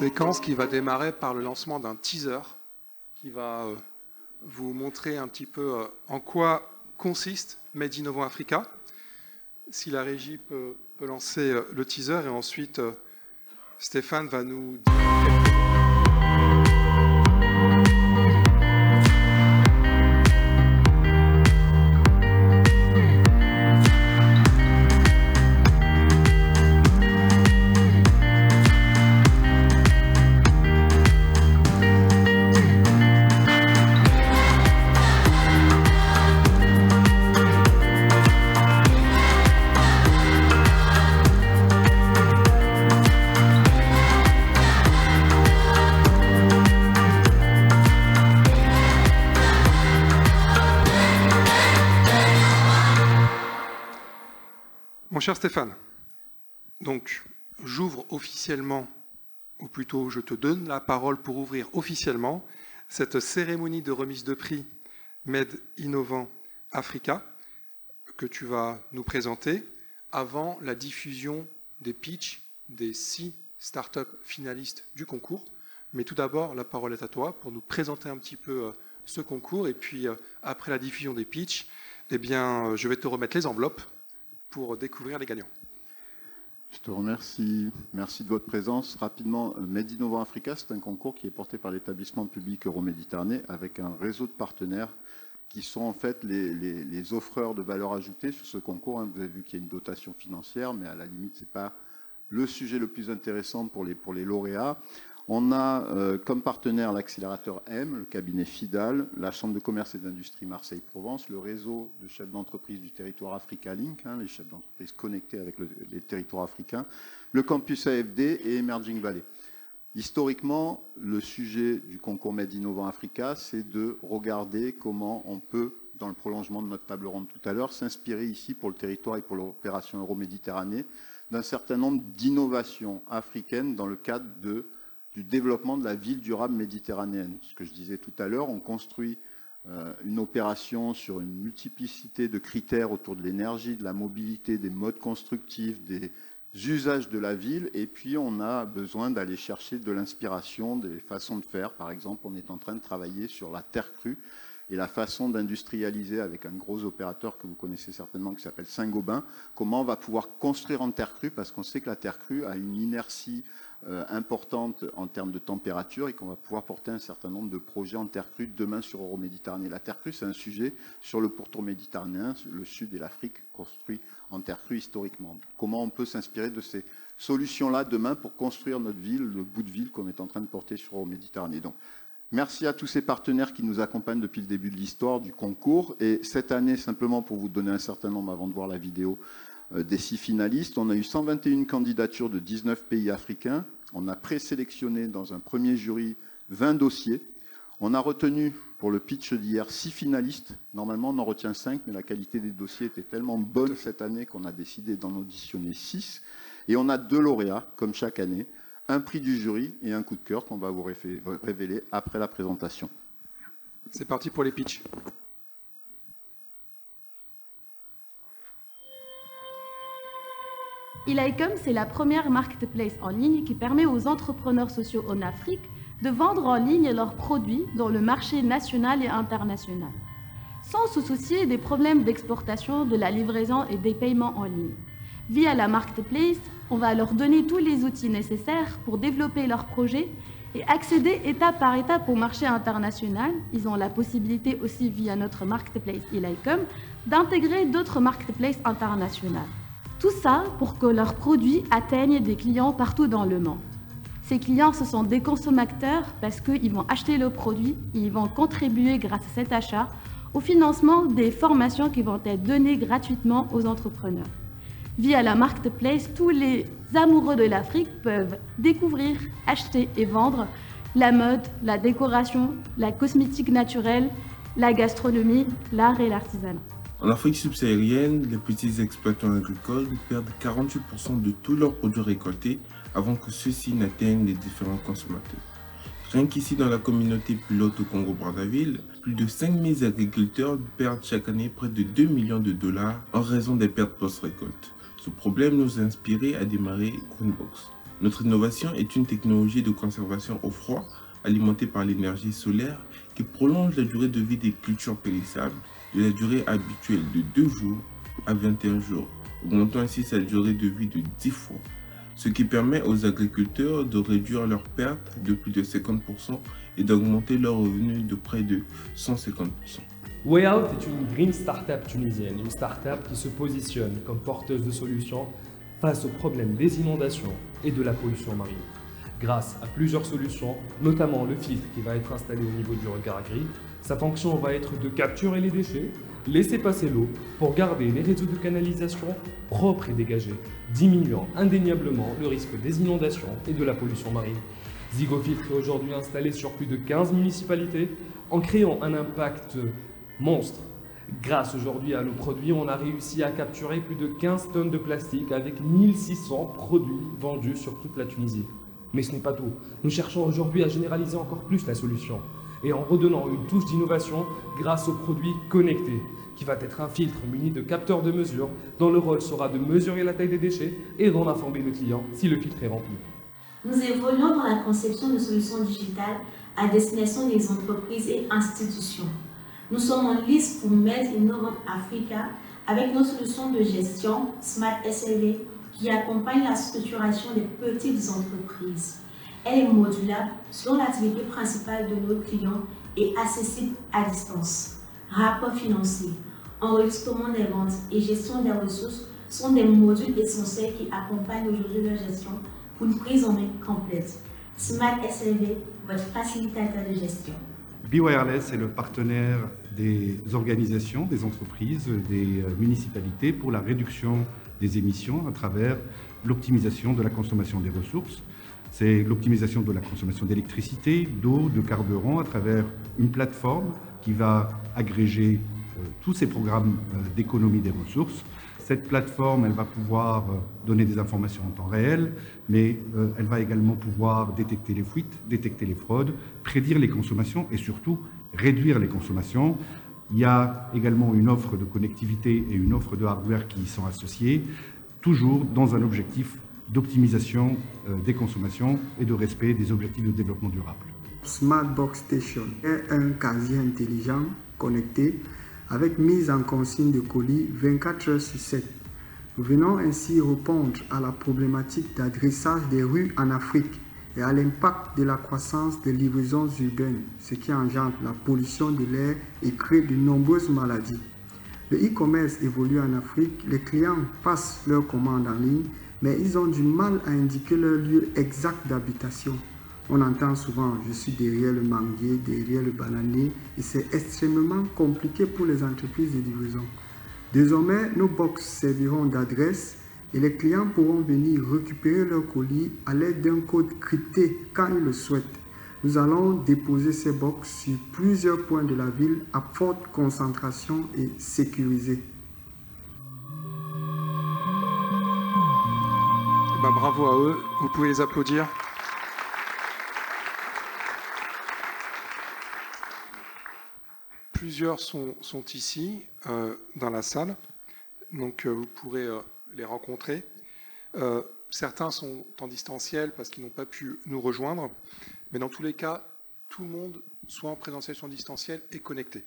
séquence qui va démarrer par le lancement d'un teaser qui va vous montrer un petit peu en quoi consiste Made Innovant Africa. Si la régie peut lancer le teaser et ensuite Stéphane va nous dire quelques mots. Mon cher Stéphane, donc j'ouvre officiellement, ou plutôt je te donne la parole pour ouvrir officiellement cette cérémonie de remise de prix Made Innovant Africa que tu vas nous présenter avant la diffusion des pitchs des 6 startups finalistes du concours. Mais tout d'abord, la parole est à toi pour nous présenter un petit peu ce concours et puis après la diffusion des pitchs, eh bien, je vais te remettre les enveloppes pour découvrir les gagnants. Je te remercie. Merci de votre présence. Rapidement, Made Innovant Africa, c'est un concours qui est porté par l'établissement public Euroméditerranée avec un réseau de partenaires qui sont en fait les offreurs de valeur ajoutée sur ce concours. Vous avez vu qu'il y a une dotation financière, mais à la limite, ce n'est pas le sujet le plus intéressant pour les lauréats. On a comme partenaire l'accélérateur M, le cabinet FIDAL, la Chambre de commerce et d'industrie Marseille-Provence, le réseau de chefs d'entreprise du territoire Africa Link, les chefs d'entreprise connectés avec les territoires africains, le campus AFD et Emerging Valley. Historiquement, le sujet du concours Made Innovant Africa, c'est de regarder comment on peut, dans le prolongement de notre table ronde tout à l'heure, s'inspirer ici pour le territoire et pour l'opération Euroméditerranée d'un certain nombre d'innovations africaines dans le cadre du développement de la ville durable méditerranéenne. Ce que je disais tout à l'heure, on construit une opération sur une multiplicité de critères autour de l'énergie, de la mobilité, des modes constructifs, des usages de la ville, et puis on a besoin d'aller chercher de l'inspiration, des façons de faire. Par exemple, on est en train de travailler sur la terre crue et la façon d'industrialiser avec un gros opérateur que vous connaissez certainement qui s'appelle Saint-Gobain, comment on va pouvoir construire en terre crue, parce qu'on sait que la terre crue a une inertie importante en termes de température et qu'on va pouvoir porter un certain nombre de projets en terre crue demain sur Euroméditerranée. La terre crue, c'est un sujet sur le pourtour méditerranéen, le sud et l'Afrique construit en terre crue historiquement. Comment on peut s'inspirer de ces solutions-là demain pour construire notre ville, le bout de ville qu'on est en train de porter sur Euroméditerranée. Donc, merci à tous ces partenaires qui nous accompagnent depuis le début de l'histoire du concours. Et cette année, simplement pour vous donner un certain nombre avant de voir la vidéo, des 6 finalistes, on a eu 121 candidatures de 19 pays africains. On a présélectionné dans un premier jury 20 dossiers. On a retenu pour le pitch d'hier 6 finalistes. Normalement, on en retient 5, mais la qualité des dossiers était tellement bonne cette année qu'on a décidé d'en auditionner 6. Et on a 2 lauréats, comme chaque année, un prix du jury et un coup de cœur qu'on va vous révéler après la présentation. C'est parti pour les pitchs. Ilaicom, c'est la première marketplace en ligne qui permet aux entrepreneurs sociaux en Afrique de vendre en ligne leurs produits dans le marché national et international, sans se soucier des problèmes d'exportation, de la livraison et des paiements en ligne. Via la marketplace, on va leur donner tous les outils nécessaires pour développer leurs projets et accéder étape par étape au marché international. Ils ont la possibilité aussi, via notre marketplace Ilaicom, d'intégrer d'autres marketplaces internationales. Tout ça pour que leurs produits atteignent des clients partout dans le monde. Ces clients, ce sont des consommateurs parce qu'ils vont acheter le produit et ils vont contribuer grâce à cet achat au financement des formations qui vont être données gratuitement aux entrepreneurs. Via la marketplace, tous les amoureux de l'Afrique peuvent découvrir, acheter et vendre la mode, la décoration, la cosmétique naturelle, la gastronomie, l'art et l'artisanat. En Afrique subsaharienne, les petits exploitants agricoles perdent 48% de tous leurs produits récoltés avant que ceux-ci n'atteignent les différents consommateurs. Rien qu'ici dans la communauté pilote au Congo-Brazzaville, plus de 5000 agriculteurs perdent chaque année près de 2 millions de dollars en raison des pertes post-récolte. Ce problème nous a inspiré à démarrer Greenbox. Notre innovation est une technologie de conservation au froid alimentée par l'énergie solaire qui prolonge la durée de vie des cultures périssables de la durée habituelle de 2 jours à 21 jours, augmentant ainsi sa durée de vie de 10 fois, ce qui permet aux agriculteurs de réduire leurs pertes de plus de 50% et d'augmenter leurs revenus de près de 150%. Wayout est une green startup tunisienne, une startup qui se positionne comme porteuse de solutions face aux problèmes des inondations et de la pollution marine. Grâce à plusieurs solutions, notamment le filtre qui va être installé au niveau du regard gris, sa fonction va être de capturer les déchets, laisser passer l'eau pour garder les réseaux de canalisation propres et dégagés, diminuant indéniablement le risque des inondations et de la pollution marine. Zygofiltre est aujourd'hui installé sur plus de 15 municipalités en créant un impact monstre. Grâce aujourd'hui à nos produits, on a réussi à capturer plus de 15 tonnes de plastique avec 1600 produits vendus sur toute la Tunisie. Mais ce n'est pas tout. Nous cherchons aujourd'hui à généraliser encore plus la solution et en redonnant une touche d'innovation grâce aux produits connectés, qui va être un filtre muni de capteurs de mesure dont le rôle sera de mesurer la taille des déchets et d'en informer le client si le filtre est rempli. Nous évoluons dans la conception de solutions digitales à destination des entreprises et institutions. Nous sommes en lice pour Med Innovant Africa avec nos solutions de gestion Smart SLV qui accompagnent la structuration des petites entreprises. Elle est modulable selon l'activité principale de nos clients et accessible à distance. Rapport financier, enregistrement des ventes et gestion des ressources sont des modules essentiels qui accompagnent aujourd'hui leur gestion pour une prise en main complète. Smart SLV, votre facilitateur de gestion. BeWireless est le partenaire des organisations, des entreprises, des municipalités pour la réduction des émissions à travers l'optimisation de la consommation des ressources. C'est l'optimisation de la consommation d'électricité, d'eau, de carburant à travers une plateforme qui va agréger tous ces programmes d'économie des ressources. Cette plateforme, elle va pouvoir donner des informations en temps réel, mais elle va également pouvoir détecter les fuites, détecter les fraudes, prédire les consommations et surtout réduire les consommations. Il y a également une offre de connectivité et une offre de hardware qui y sont associées, toujours dans un objectif d'optimisation des consommations et de respect des objectifs de développement durable. Smart Box Station est un casier intelligent connecté avec mise en consigne de colis 24 heures sur 7. Nous venons ainsi répondre à la problématique d'adressage des rues en Afrique et à l'impact de la croissance des livraisons urbaines, ce qui engendre la pollution de l'air et crée de nombreuses maladies. Le e-commerce évolue en Afrique, les clients passent leurs commandes en ligne, mais ils ont du mal à indiquer leur lieu exact d'habitation. On entend souvent « je suis derrière le manguier, derrière le bananier » et c'est extrêmement compliqué pour les entreprises de livraison. Désormais, nos box serviront d'adresse et les clients pourront venir récupérer leur colis à l'aide d'un code crypté quand ils le souhaitent. Nous allons déposer ces box sur plusieurs points de la ville à forte concentration et sécurisés. Bravo à eux, vous pouvez les applaudir. Plusieurs sont ici, dans la salle, donc vous pourrez les rencontrer. Certains sont en distanciel parce qu'ils n'ont pas pu nous rejoindre, mais dans tous les cas, tout le monde, soit en présentiel, soit en distanciel, est connecté.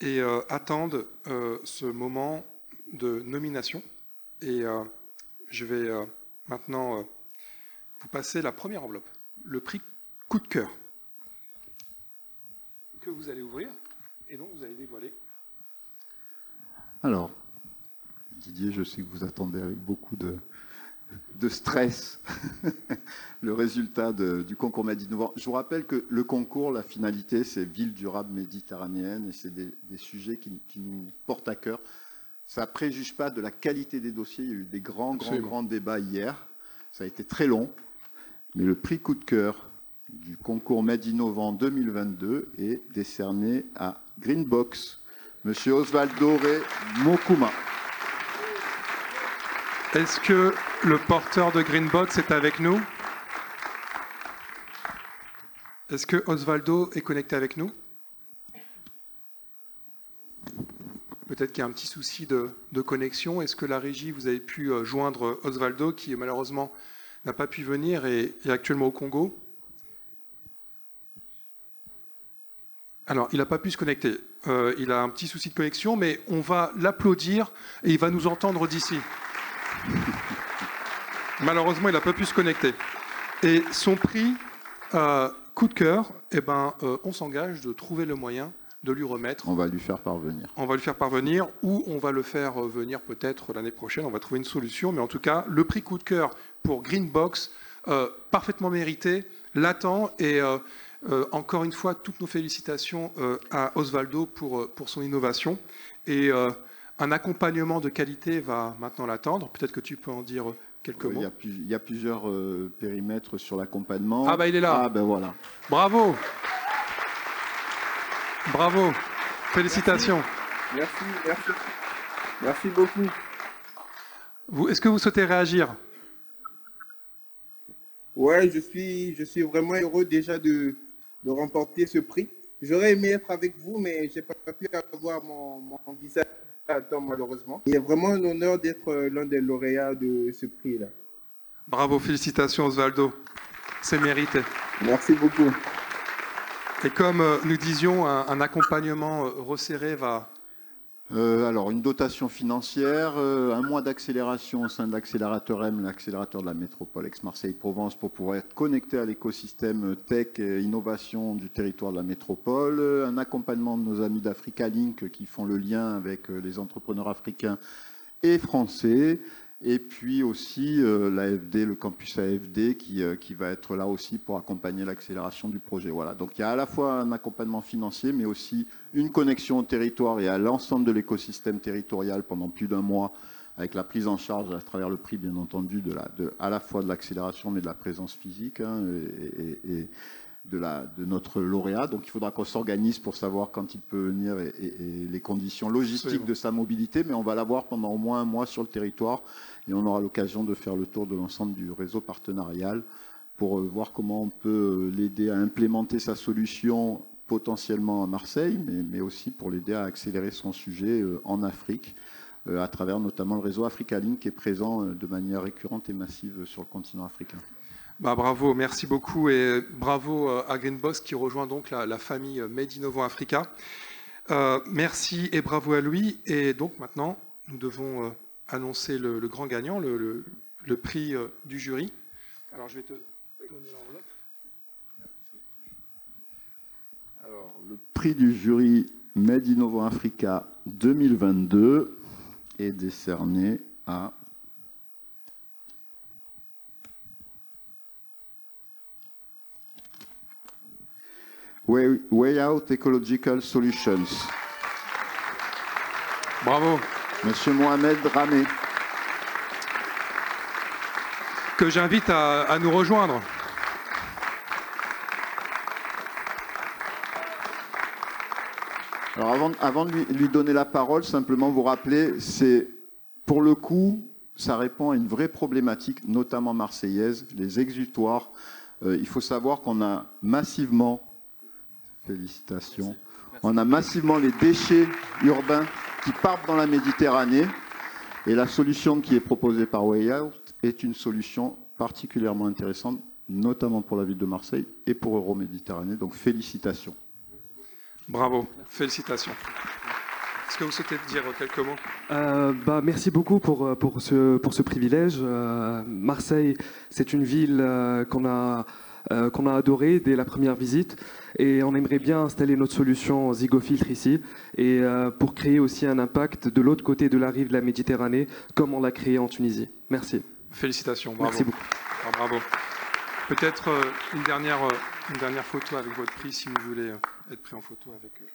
Et attendent ce moment de nomination. Et je vais maintenant vous passer la première enveloppe, le prix coup de cœur, que vous allez ouvrir. Et donc, vous allez dévoiler. Alors, Didier, je sais que vous attendez avec beaucoup de stress le résultat du concours Med Innovant. Je vous rappelle que le concours, la finalité, c'est ville durable méditerranéenne et c'est des sujets qui nous portent à cœur. Ça ne préjuge pas de la qualité des dossiers. Il y a eu des grands débats hier. Ça a été très long. Mais le prix coup de cœur du concours Med Innovant 2022 est décerné à Greenbox, Monsieur Osvaldo Mokuma. Est-ce que le porteur de Greenbox est avec nous? Est-ce que Osvaldo est connecté avec nous? Peut-être qu'il y a un petit souci de connexion. Est-ce que la régie, vous avez pu joindre Osvaldo, qui malheureusement n'a pas pu venir et est actuellement au Congo. Alors, il n'a pas pu se connecter. Il a un petit souci de connexion, mais on va l'applaudir et il va nous entendre d'ici. Malheureusement, il n'a pas pu se connecter. Et son prix, coup de cœur, on s'engage de trouver le moyen de lui remettre. On va lui faire parvenir. On va lui faire parvenir ou on va le faire venir peut-être l'année prochaine. On va trouver une solution. Mais en tout cas, le prix coup de cœur pour Greenbox, parfaitement mérité, l'attend. Et encore une fois, toutes nos félicitations à Osvaldo pour son innovation. Et un accompagnement de qualité va maintenant l'attendre. Peut-être que tu peux en dire quelques mots. Il y a plusieurs périmètres sur l'accompagnement. Ah, il est là. Ah, voilà. Bravo. Bravo, félicitations. Merci beaucoup. Est-ce que vous souhaitez réagir? Ouais, je suis vraiment heureux déjà de remporter ce prix. J'aurais aimé être avec vous, mais j'ai pas pu avoir mon visage à temps malheureusement. Il est vraiment un honneur d'être l'un des lauréats de ce prix-là. Bravo, félicitations Osvaldo, c'est mérité. Merci beaucoup. Et comme nous disions, un accompagnement resserré va... Alors, une dotation financière, un mois d'accélération au sein de l'accélérateur M, l'accélérateur de la métropole Aix-Marseille-Provence, pour pouvoir être connecté à l'écosystème tech et innovation du territoire de la métropole, un accompagnement de nos amis d'Africa Link qui font le lien avec les entrepreneurs africains et français, et puis aussi l'AFD, le campus AFD, qui va être là aussi pour accompagner l'accélération du projet. Voilà. Donc il y a à la fois un accompagnement financier, mais aussi une connexion au territoire et à l'ensemble de l'écosystème territorial pendant plus d'un mois, avec la prise en charge à travers le prix, bien entendu, à la fois de l'accélération, mais de la présence physique et de notre lauréat. Donc il faudra qu'on s'organise pour savoir quand il peut venir et les conditions logistiques de sa mobilité, mais on va l'avoir pendant au moins un mois sur le territoire et on aura l'occasion de faire le tour de l'ensemble du réseau partenarial pour voir comment on peut l'aider à implémenter sa solution potentiellement à Marseille, mais aussi pour l'aider à accélérer son sujet en Afrique, à travers notamment le réseau Africa Link qui est présent de manière récurrente et massive sur le continent africain. Bravo, merci beaucoup et bravo à Greenbox qui rejoint donc la famille Made Innovant Africa. Merci et bravo à lui. Et donc maintenant, nous devons annoncer le grand gagnant, le prix du jury. Alors je vais te donner l'enveloppe. Alors, le prix du jury Made Innovant Africa 2022 est décerné à... Way Out Ecological Solutions. Bravo. Monsieur Mohamed Ramé. Que j'invite à nous rejoindre. Alors avant de lui donner la parole, simplement vous rappeler, c'est pour le coup, ça répond à une vraie problématique, notamment marseillaise, les exutoires. Il faut savoir qu'on a massivement... Félicitations. On a massivement les déchets urbains qui partent dans la Méditerranée et la solution qui est proposée par Way Out est une solution particulièrement intéressante, notamment pour la ville de Marseille et pour Euroméditerranée. Donc félicitations. Bravo, félicitations. Est-ce que vous souhaitez dire quelques mots? Merci beaucoup pour ce privilège. Marseille, c'est une ville qu'on a adoré dès la première visite et on aimerait bien installer notre solution Zygofiltre ici et pour créer aussi un impact de l'autre côté de la rive de la Méditerranée comme on l'a créé en Tunisie. Merci. Félicitations, bravo. Merci beaucoup. Bravo. Peut-être une dernière photo avec votre prix si vous voulez être pris en photo avec eux.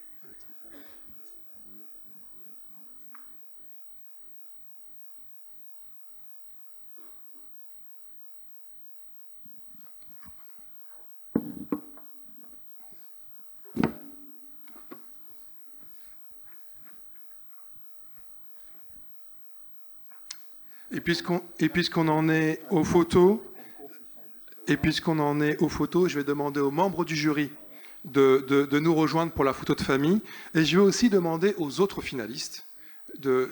Et puisqu'on en est aux photos, je vais demander aux membres du jury de nous rejoindre pour la photo de famille. Et je vais aussi demander aux autres finalistes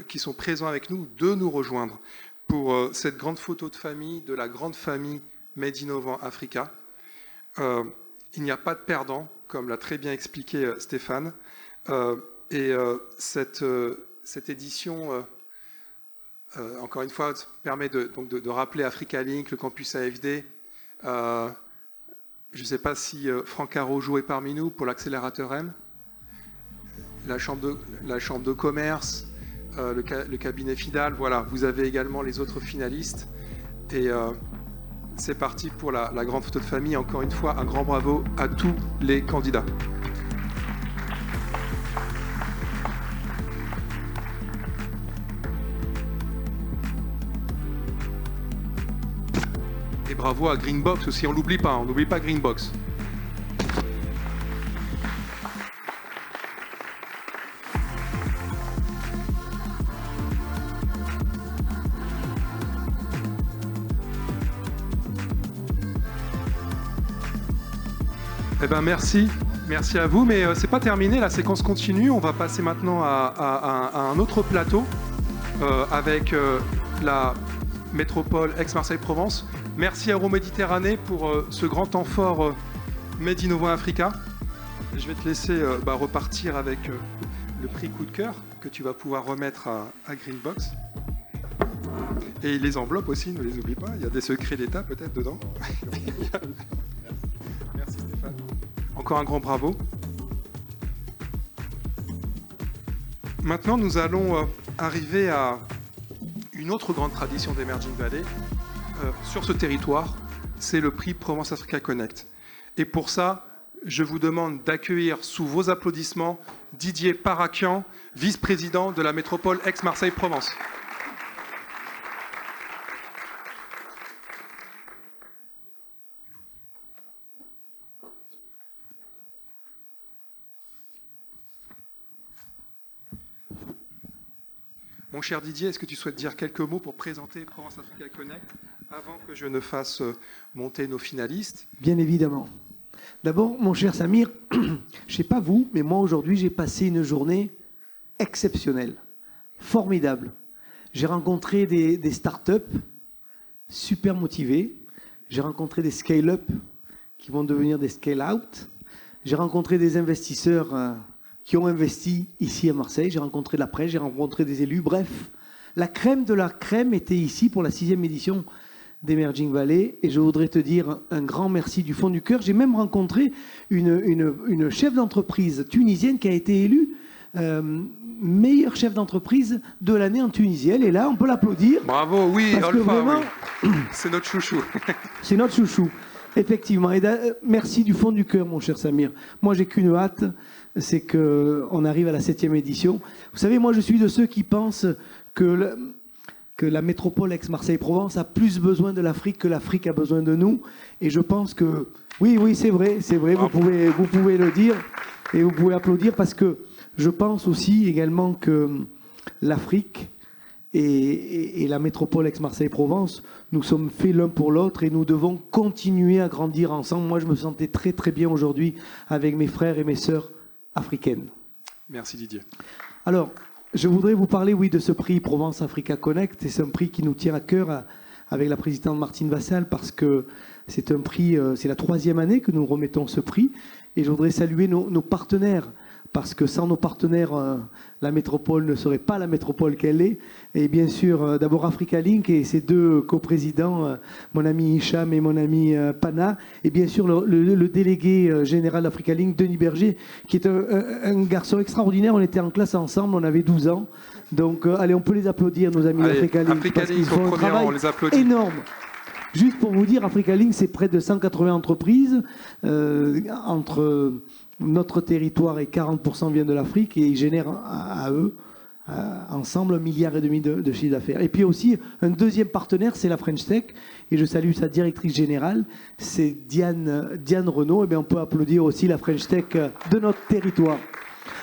qui sont présents avec nous de nous rejoindre pour cette grande photo de famille, de la grande famille Made Innovant Africa. Il n'y a pas de perdant, comme l'a très bien expliqué Stéphane. Cette édition, encore une fois, permet de rappeler Africa Link, le campus AFD. Je ne sais pas si Franck Caro est parmi nous pour l'accélérateur M. La chambre de commerce, le cabinet FIDAL. Voilà, vous avez également les autres finalistes. Et c'est parti pour la grande photo de famille. Encore une fois, un grand bravo à tous les candidats. Et bravo à Greenbox aussi, on l'oublie pas, on n'oublie pas Greenbox. Eh ben merci à vous, mais c'est pas terminé, la séquence continue. On va passer maintenant à un autre plateau avec la métropole Aix-Marseille-Provence. Merci à Euroméditerranée pour ce grand temps fort Made Innovant Africa. Je vais te laisser repartir avec le prix coup de cœur que tu vas pouvoir remettre à Greenbox. Et les enveloppes aussi, ne les oublie pas, il y a des secrets d'État peut-être dedans. Merci Stéphane. Encore un grand bravo. Maintenant, nous allons arriver à une autre grande tradition d'Emerging Valley. Sur ce territoire, c'est le prix Provence Africa Connect. Et pour ça, je vous demande d'accueillir sous vos applaudissements Didier Parakian, vice-président de la métropole Aix-Marseille-Provence. Mon cher Didier, est-ce que tu souhaites dire quelques mots pour présenter Provence Africa Connect avant que je ne fasse monter nos finalistes? Bien évidemment. D'abord, mon cher Samir, je ne sais pas vous, mais moi aujourd'hui, j'ai passé une journée exceptionnelle, formidable. J'ai rencontré des start-up super motivés. J'ai rencontré des scale-up qui vont devenir des scale-out. J'ai rencontré des investisseurs qui ont investi ici à Marseille. J'ai rencontré la presse, j'ai rencontré des élus. Bref, la crème de la crème était ici pour la 6e édition d'Emerging Valley. Et je voudrais te dire un grand merci du fond du cœur. J'ai même rencontré une chef d'entreprise tunisienne qui a été élue meilleure chef d'entreprise de l'année en Tunisie. Elle est là, on peut l'applaudir. Bravo, oui, Olfa, vraiment, oui. C'est notre chouchou. C'est notre chouchou, effectivement. Et merci du fond du cœur, mon cher Samir. Moi, j'ai qu'une hâte, c'est qu'on arrive à la 7e édition. Vous savez, moi, je suis de ceux qui pensent que la métropole Aix-Marseille-Provence a plus besoin de l'Afrique que l'Afrique a besoin de nous. Et je pense que, oui, c'est vrai, vous pouvez le dire et vous pouvez applaudir parce que je pense aussi également que l'Afrique et la métropole Aix-Marseille-Provence, nous sommes faits l'un pour l'autre et nous devons continuer à grandir ensemble. Moi, je me sentais très très bien aujourd'hui avec mes frères et mes sœurs africaines. Merci Didier. Alors, je voudrais vous parler, de ce prix Provence Africa Connect. Et c'est un prix qui nous tient à cœur avec la présidente Martine Vassal parce que c'est un prix, c'est la 3e année que nous remettons ce prix. Et je voudrais saluer nos partenaires parce que sans nos partenaires, la métropole ne serait pas la métropole qu'elle est. Et bien sûr, d'abord Africa Link et ses deux coprésidents, mon ami Hicham et mon ami Pana. Et bien sûr, le délégué général d'Africa Link, Denis Berger, qui est un garçon extraordinaire. On était en classe ensemble, on avait 12 ans. Donc, allez, on peut les applaudir, nos amis d'Africa Link. Africa Link, font un travail on les applaudit. énorme. Juste pour vous dire, Africa Link, c'est près de 180 entreprises entre notre territoire et 40% viennent de l'Afrique et ils génèrent à eux, ensemble, 1,5 milliard de chiffre d'affaires. Et puis aussi, un deuxième partenaire, c'est la French Tech. Et je salue sa directrice générale, c'est Diane Renaud. Et bien, on peut applaudir aussi la French Tech de notre territoire.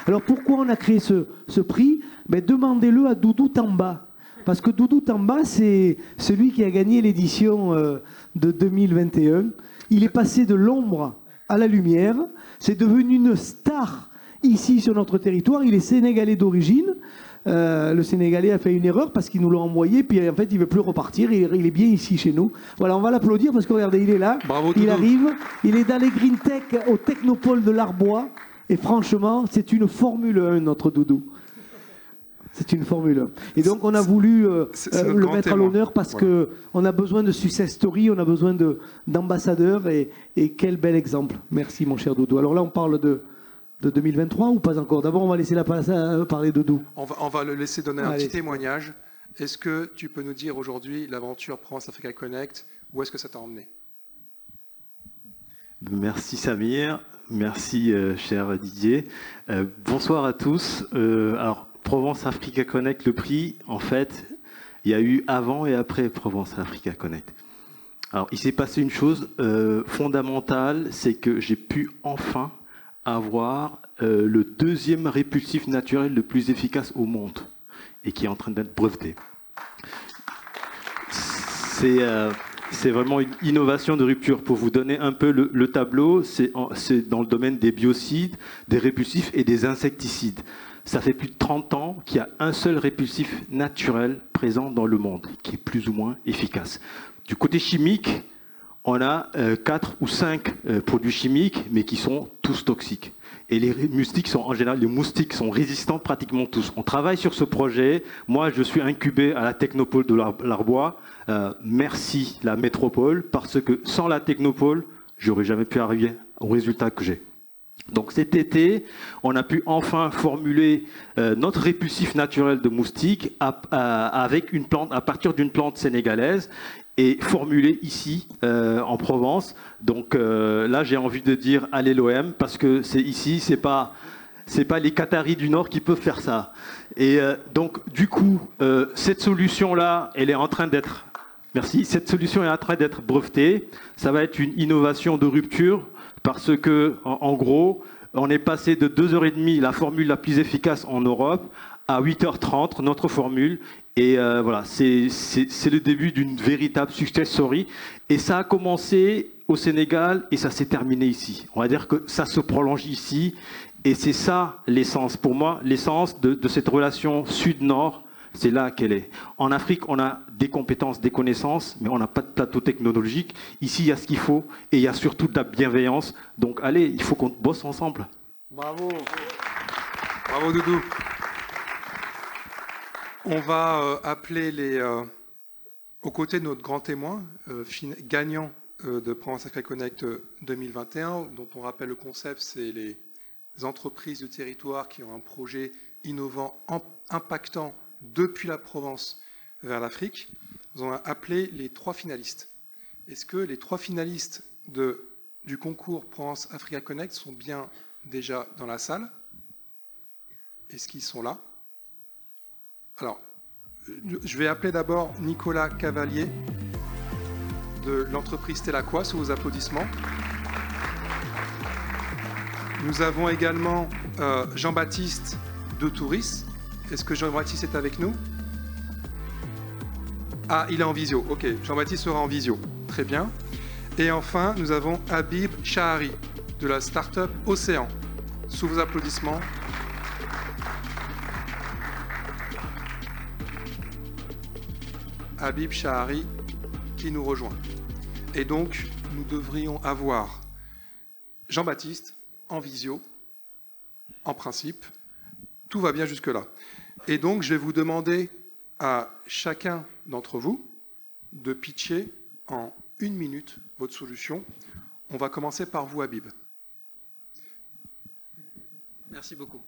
Alors, pourquoi on a créé ce prix? Demandez-le à Doudou Tamba. Parce que Doudou Tamba, c'est celui qui a gagné l'édition de 2021. Il est passé de l'ombre à la lumière. C'est devenu une star ici sur notre territoire. Il est sénégalais d'origine. le Sénégalais a fait une erreur parce qu'il nous l'a envoyé, puis en fait il ne veut plus repartir, il est bien ici chez nous. Voilà, on va l'applaudir parce que regardez, il est là, Bravo, il Doudou. arrive, il est dans les Green Tech au Technopole de l'Arbois, et franchement, c'est une Formule 1, notre Doudou. C'est une Formule 1. Et donc on a voulu C'est notre le grand mettre à témoin. l'honneur parce Voilà. qu'on a besoin de success story, on a besoin d'ambassadeurs, et quel bel exemple. Merci mon cher Doudou. Alors là on parle de 2023 ou pas encore? D'abord on va laisser la place à parler Doudou. On va le laisser donner un Allez. petit témoignage. Est-ce que tu peux nous dire aujourd'hui l'aventure France Africa Connect, où est-ce que ça t'a emmené? Merci Samir, merci cher Didier. Bonsoir à tous. Alors Provence Africa Connect, le prix, en fait, il y a eu avant et après Provence Africa Connect. Alors il s'est passé une chose fondamentale, c'est que j'ai pu enfin avoir le deuxième répulsif naturel le plus efficace au monde et qui est en train d'être breveté. C'est vraiment une innovation de rupture. Pour vous donner un peu le tableau, c'est dans le domaine des biocides, des répulsifs et des insecticides. Ça fait plus de 30 ans qu'il y a un seul répulsif naturel présent dans le monde, qui est plus ou moins efficace. Du côté chimique, on a 4 ou 5 produits chimiques, mais qui sont tous toxiques. Et les moustiques sont en général, les moustiques sont résistants pratiquement tous. On travaille sur ce projet. Moi, je suis incubé à la Technopole de l'Arbois. Merci la métropole, parce que sans la Technopole, j'aurais jamais pu arriver au résultat que j'ai. Donc cet été, on a pu enfin formuler notre répulsif naturel de moustiques avec une plante, à partir d'une plante sénégalaise, et formulé ici en Provence. Donc là, j'ai envie de dire allez l'OM, parce que c'est ici, c'est pas les Qataris du Nord qui peuvent faire ça. Et donc du coup, cette solution-là, elle est en train d'être cette solution est en train d'être brevetée. Ça va être une innovation de rupture, parce que en gros, on est passé de 2h30, la formule la plus efficace en Europe, à 8h30, notre formule. Et voilà, c'est le début d'une véritable success story. Et ça a commencé au Sénégal et ça s'est terminé ici. On va dire que ça se prolonge ici. Et c'est ça l'essence. Pour moi, l'essence de cette relation sud-nord, c'est là qu'elle est. En Afrique, on a des compétences, des connaissances, mais on n'a pas de plateau technologique. Ici, il y a ce qu'il faut et il y a surtout de la bienveillance. Donc allez, il faut qu'on bosse ensemble. Bravo. Bravo Doudou. On va appeler aux côtés de notre grand témoin, gagnant de Provence Africa Connect 2021, dont on rappelle le concept, c'est les entreprises du territoire qui ont un projet innovant, impactant depuis la Provence vers l'Afrique. Nous allons appeler les 3 finalistes. Est-ce que les 3 finalistes du concours Provence Africa Connect sont bien déjà dans la salle? Est-ce qu'ils sont là? Alors, je vais appeler d'abord Nicolas Cavalier de l'entreprise Telaqua sous vos applaudissements. Nous avons également Jean-Baptiste de Touris. Est-ce que Jean-Baptiste est avec nous? Ah, il est en visio. Ok, Jean-Baptiste sera en visio. Très bien. Et enfin, nous avons Habib Chahari de la start-up Océan. Sous vos applaudissements. Habib Chahari qui nous rejoint. Et donc, nous devrions avoir Jean-Baptiste en visio, en principe. Tout va bien jusque-là. Et donc, je vais vous demander à chacun d'entre vous de pitcher en 1 minute votre solution. On va commencer par vous, Habib. Merci beaucoup.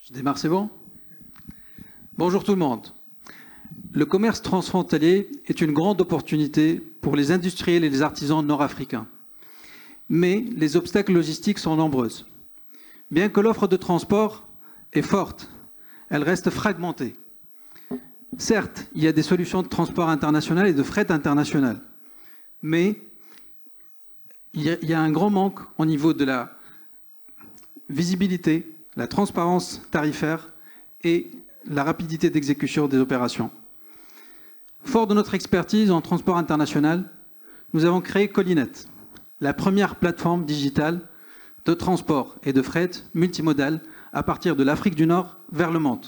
Je démarre, c'est bon? Bonjour tout le monde. Le commerce transfrontalier est une grande opportunité pour les industriels et les artisans nord-africains. Mais les obstacles logistiques sont nombreux. Bien que l'offre de transport est forte, elle reste fragmentée. Certes, il y a des solutions de transport international et de fret international, mais il y a un grand manque au niveau de la visibilité, la transparence tarifaire et la rapidité d'exécution des opérations. Fort de notre expertise en transport international, nous avons créé Collinet, la première plateforme digitale de transport et de fret multimodal à partir de l'Afrique du Nord vers le monde.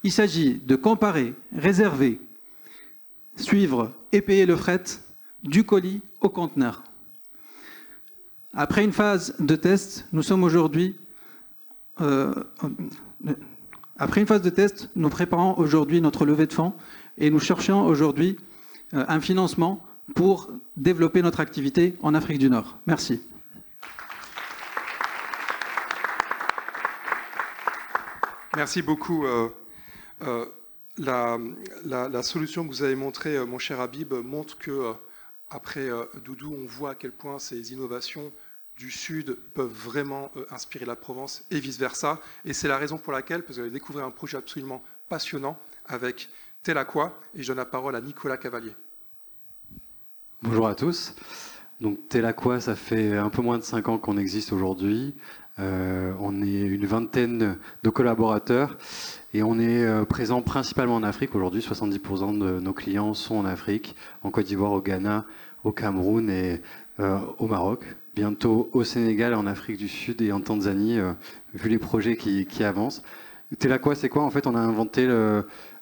Il s'agit de comparer, réserver, suivre et payer le fret du colis au conteneur. Après une phase de test, nous préparons aujourd'hui notre levée de fonds et nous cherchons aujourd'hui un financement pour développer notre activité en Afrique du Nord. Merci. Merci beaucoup. La solution que vous avez montrée, mon cher Habib, montre que, après Doudou, on voit à quel point ces innovations du Sud peuvent vraiment inspirer la Provence et vice-versa. Et c'est la raison pour laquelle, parce que vous allez découvrir un projet absolument passionnant avec Telaqua, et je donne la parole à Nicolas Cavalier. Bonjour à tous. Donc Telaqua, ça fait un peu moins de 5 ans qu'on existe aujourd'hui. On est une vingtaine de collaborateurs et on est présent principalement en Afrique. Aujourd'hui, 70% de nos clients sont en Afrique, en Côte d'Ivoire, au Ghana, au Cameroun et au Maroc. Bientôt au Sénégal, en Afrique du Sud et en Tanzanie, vu les projets qui avancent. Telaqua, c'est quoi? En fait, on a inventé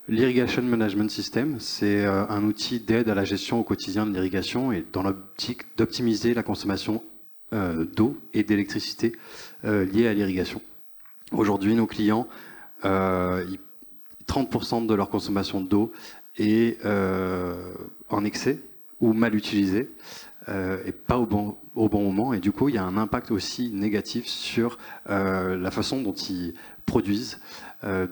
l'Irrigation Management System. C'est un outil d'aide à la gestion au quotidien de l'irrigation et dans l'optique d'optimiser la consommation d'eau et d'électricité liée à l'irrigation. Aujourd'hui, nos clients, 30% de leur consommation d'eau est en excès ou mal utilisée et pas au bon moment. Et du coup, il y a un impact aussi négatif sur la façon dont ils produisent.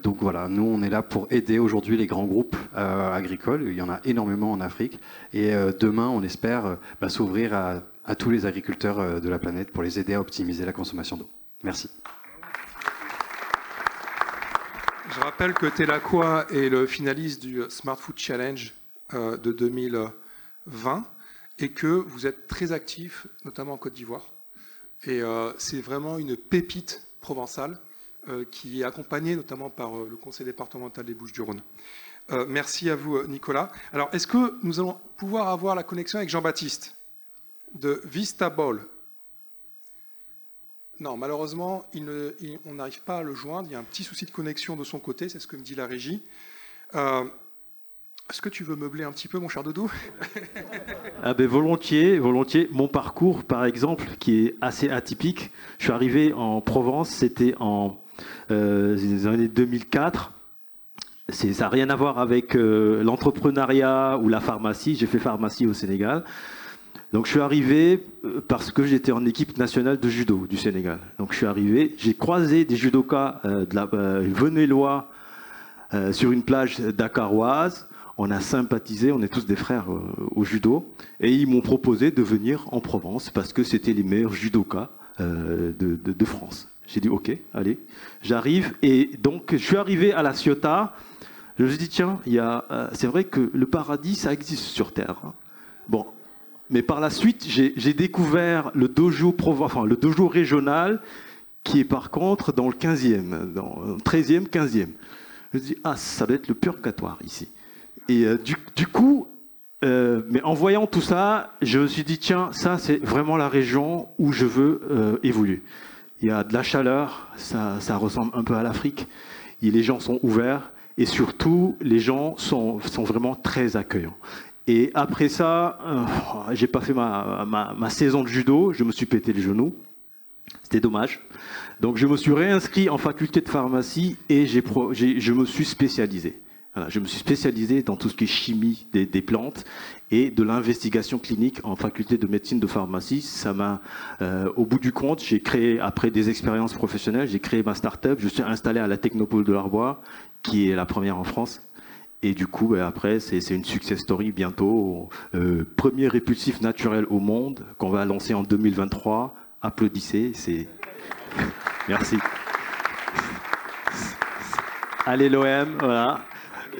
Donc voilà, nous on est là pour aider aujourd'hui les grands groupes agricoles. Il y en a énormément en Afrique. Et demain, on espère s'ouvrir à tous les agriculteurs de la planète pour les aider à optimiser la consommation d'eau. Merci. Je rappelle que Telaqua est le finaliste du Smart Food Challenge de 2020 et que vous êtes très actif, notamment en Côte d'Ivoire. Et c'est vraiment une pépite provençale qui est accompagnée notamment par le conseil départemental des Bouches-du-Rhône. Merci à vous, Nicolas. Alors, est-ce que nous allons pouvoir avoir la connexion avec Jean-Baptiste de Vistaball? Non, malheureusement, on n'arrive pas à le joindre. Il y a un petit souci de connexion de son côté, c'est ce que me dit la régie. Est-ce que tu veux meubler un petit peu, mon cher Doudou? Ah ben volontiers, volontiers. Mon parcours, par exemple, qui est assez atypique. Je suis arrivé en Provence, c'était en les années 2004. Ça n'a rien à voir avec l'entrepreneuriat ou la pharmacie. J'ai fait pharmacie au Sénégal. Donc je suis arrivé parce que j'étais en équipe nationale de judo du Sénégal. Donc je suis arrivé, j'ai croisé des judokas venélois sur une plage dakaroise. On a sympathisé, on est tous des frères au judo. Et ils m'ont proposé de venir en Provence parce que c'était les meilleurs judokas de France. J'ai dit ok, allez, j'arrive. Et donc je suis arrivé à La Ciotat. Je me suis dit tiens, c'est vrai que le paradis, ça existe sur Terre. Bon. Mais par la suite, j'ai découvert le dojo le dojo régional qui est par contre dans le 15e, dans le 13e, 15e. Je me dis, ah, ça doit être le purgatoire ici. Et du coup, mais en voyant tout ça, je me suis dit, tiens, ça c'est vraiment la région où je veux évoluer. Il y a de la chaleur, ça ressemble un peu à l'Afrique. Les gens sont ouverts et surtout, les gens sont vraiment très accueillants. Et après ça, j'ai pas fait ma saison de judo, je me suis pété le genou. C'était dommage. Donc je me suis réinscrit en faculté de pharmacie et je me suis spécialisé. Voilà, je me suis spécialisé dans tout ce qui est chimie des plantes et de l'investigation clinique en faculté de médecine de pharmacie. Ça m'a, au bout du compte, j'ai créé, après des expériences professionnelles, j'ai créé ma start-up. Je suis installé à la Technopole de l'Arbois, qui est la première en France. Et du coup, après, c'est une success story bientôt. Premier répulsif naturel au monde qu'on va lancer en 2023. Applaudissez, Merci. Allez l'OM, voilà.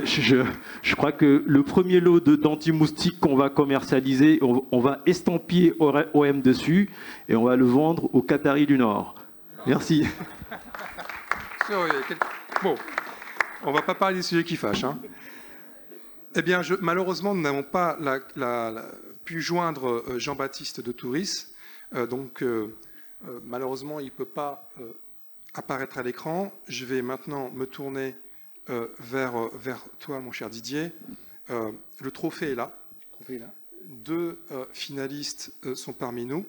Je crois que le premier lot d'anti-moustiques qu'on va commercialiser, on va estampiller OM dessus et on va le vendre au Qatari du Nord. Merci. Bon, on ne va pas parler des sujets qui fâchent. Hein. Eh bien, malheureusement, nous n'avons pas pu joindre Jean-Baptiste de Touris. Donc, Malheureusement, il ne peut pas apparaître à l'écran. Je vais maintenant me tourner vers toi, mon cher Didier. Le trophée est là. Deux finalistes sont parmi nous.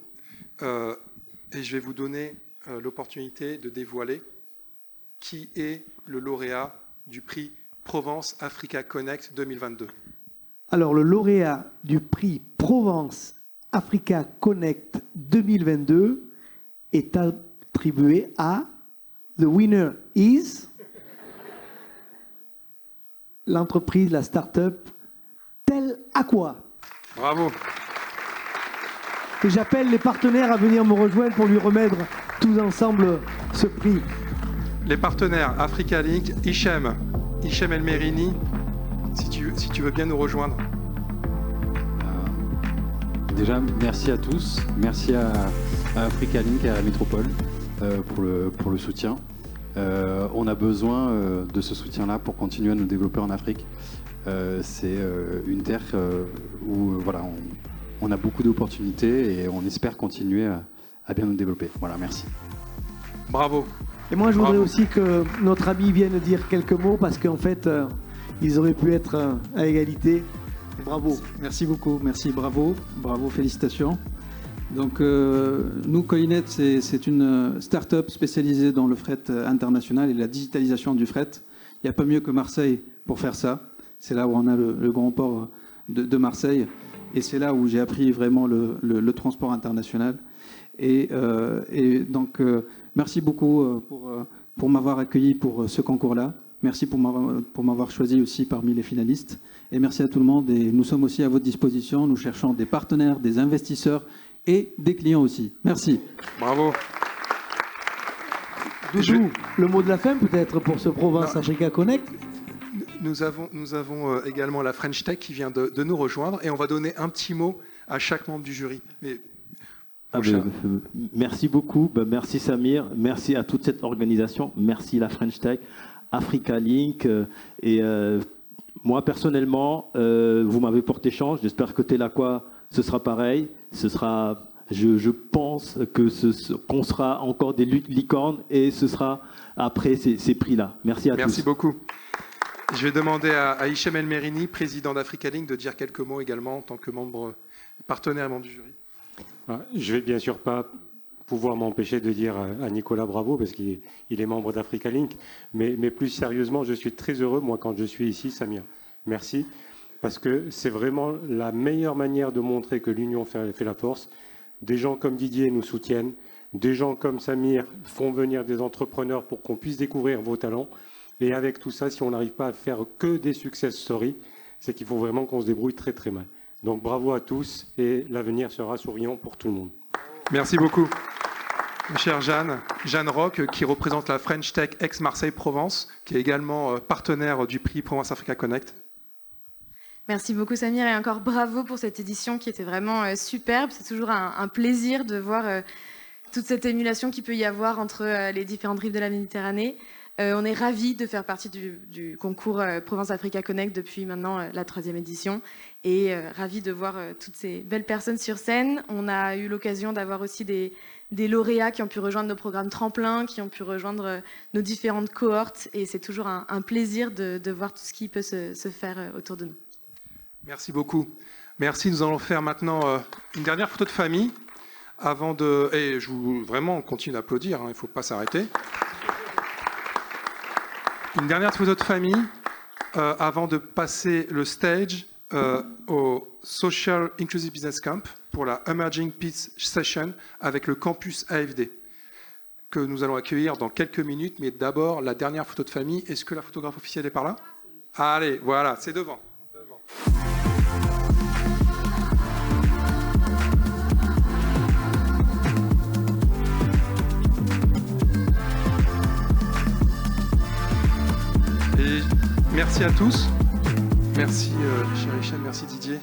Et je vais vous donner l'opportunité de dévoiler qui est le lauréat du prix Provence Africa Connect 2022. Alors, le lauréat du prix Provence Africa Connect 2022 est attribué à The winner is l'entreprise, la start-up Tel Aqua. Bravo. Et j'appelle les partenaires à venir me rejoindre pour lui remettre tous ensemble ce prix. Les partenaires Africa Link, Hichem El Merini, si tu veux bien nous rejoindre. Déjà, merci à tous. Merci à Africa Link et à la Métropole pour le soutien. On a besoin de ce soutien-là pour continuer à nous développer en Afrique. C'est une terre où voilà, on a beaucoup d'opportunités et on espère continuer à bien nous développer. Voilà, merci. Bravo. Et moi, je voudrais aussi que notre ami vienne dire quelques mots parce qu'en fait, ils auraient pu être à égalité. Bravo. Merci beaucoup. Merci, bravo. Bravo, félicitations. Donc, nous, Coinet, c'est une start-up spécialisée dans le fret international et la digitalisation du fret. Il n'y a pas mieux que Marseille pour faire ça. C'est là où on a le grand port de Marseille. Et c'est là où j'ai appris vraiment le transport international. Et donc, merci beaucoup pour m'avoir accueilli pour ce concours-là. Merci pour m'avoir choisi aussi parmi les finalistes. Et merci à tout le monde. Et nous sommes aussi à votre disposition. Nous cherchons des partenaires, des investisseurs et des clients aussi. Merci. Bravo. Doudou, le mot de la fin peut-être pour ce Provence Africa Connect. Nous avons également la French Tech qui vient de nous rejoindre et on va donner un petit mot à chaque membre du jury. Mais, merci beaucoup, merci Samir, merci à toute cette organisation, merci la French Tech, Africa Link et moi personnellement, vous m'avez porté chance, j'espère que Tel Aqua ce sera pareil, ce sera, je pense qu'on sera encore des licornes et ce sera après ces prix-là. Merci à tous. Merci beaucoup. Je vais demander à Hichem El Merini, président d'Africa Link, de dire quelques mots également en tant que membre partenaire et membre du jury. Je ne vais bien sûr pas pouvoir m'empêcher de dire à Nicolas bravo parce qu'il est membre d'Africa Link, mais plus sérieusement, je suis très heureux, moi, quand je suis ici, Samir. Merci, parce que c'est vraiment la meilleure manière de montrer que l'union fait la force. Des gens comme Didier nous soutiennent, des gens comme Samir font venir des entrepreneurs pour qu'on puisse découvrir vos talents. Et avec tout ça, si on n'arrive pas à faire que des success stories, c'est qu'il faut vraiment qu'on se débrouille très très mal. Donc bravo à tous et l'avenir sera souriant pour tout le monde. Merci beaucoup. Chère Jeanne Roch, qui représente la French Tech ex-Marseille-Provence, qui est également partenaire du prix Provence Africa Connect. Merci beaucoup Samir et encore bravo pour cette édition qui était vraiment superbe. C'est toujours un plaisir de voir toute cette émulation qu'il peut y avoir entre les différentes rives de la Méditerranée. On est ravis de faire partie du concours Provence Africa Connect depuis maintenant la 3e édition et ravis de voir toutes ces belles personnes sur scène. On a eu l'occasion d'avoir aussi des lauréats qui ont pu rejoindre nos programmes tremplins, qui ont pu rejoindre nos différentes cohortes et c'est toujours un plaisir de voir tout ce qui peut se faire autour de nous. Merci beaucoup. Merci. Nous allons faire maintenant une dernière photo de famille avant de... Et je vous vraiment continue d'applaudir, hein, il ne faut pas s'arrêter. Une dernière photo de famille avant de passer le stage au Social Inclusive Business Camp pour la Emerging Peace Session avec le campus AFD que nous allons accueillir dans quelques minutes. Mais d'abord, la dernière photo de famille. Est-ce que la photographe officielle est par là? Allez, voilà, c'est devant. Et merci à tous. Merci cher Hichem, merci Didier.